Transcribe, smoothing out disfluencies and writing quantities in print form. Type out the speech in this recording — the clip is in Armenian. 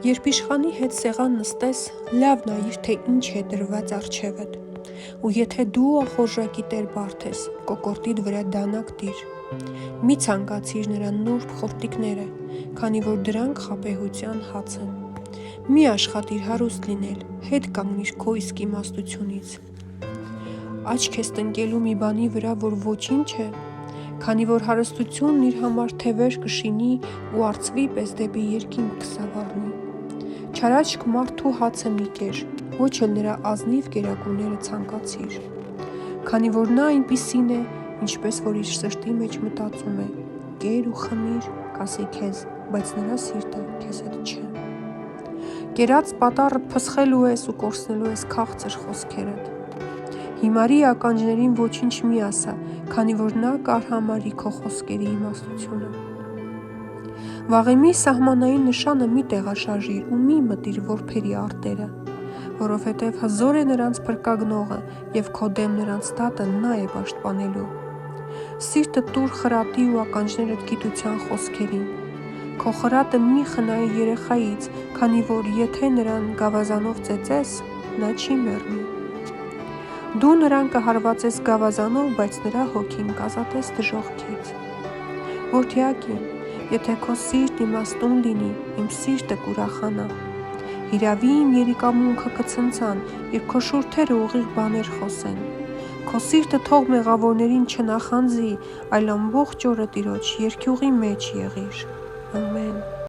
Երբ իշխանի հետ սեղան նստես, լավ նայիր, թե ինչ է դրված առջևդ, ու եթե դու ախորժակի տեր բարդ ես, կոկորդիդ վրա դանակ դիր։ Մի ցանկացիր նրա նուրբ խորտիկները, քանի որ դրանք խաբեհության հաց են։ Մի աշխատիր հարուստ լինել, հետ կանգնիր քո իսկ իմաստությունից։ Աչք ես տնկելու մի բանի վրա, որ ոչինչ է, քանի որ հարստությունն իր համար թևեր կշինի ու արծվի պես դեպի երկինք կսավառնի։ Չարաչք մարդու հացը մի կեր, ոչ էլ նրա ազնիվ կերակուրները ցանկացիր, քանի որ նա այնպիսին է, ինչպես որ իր սրտի մեջ մտածում է, կեր ու խմիր, կասի քեզ, բայց նրա սիրտը քեզ հետ չէ։ Կերած պատառը փսխելու ես ու կորցնելու ես քաղցր խոսքերդ։ Հիմարի ականջներին ոչինչ մի ասա, քանի որ նա կարհամարի քո խոսքերի իմաստությունը։ Վաղեմի սահմանային նշանը մի տեղաշարժիր ու մի մտիր որբերի արտերը, որովհետև հզոր է նրանց փրկագնողը և քո դեմ նրանց դատը նա է պաշտպանելու։ Սիրտը տուր խրատի ու ականջներդ գիտության խոսքերին։ Քո խրատը մի խնայի երեխայից, քանի որ եթե նրան գավազանով ծեծես, նա չի մեռնի։ Դու նրան կհարվածես գավազանով, բայց նրա հոգին կազատես դժոխքից։ Որդյակի, եթե քո սիրտ իմաստուն լինի, իմ սիրտը կուրախանա։ Հիրավի իմ երիկամունքը կցնցան, երբ քո շուրթերը ուղիղ բաներ խոսեն։ Քո սիրտը թող մեղավորներին չնախանձի, այլ ամբողջ օրը Տիրոջ երկյուղի մեջ եղիր։ Ամեն։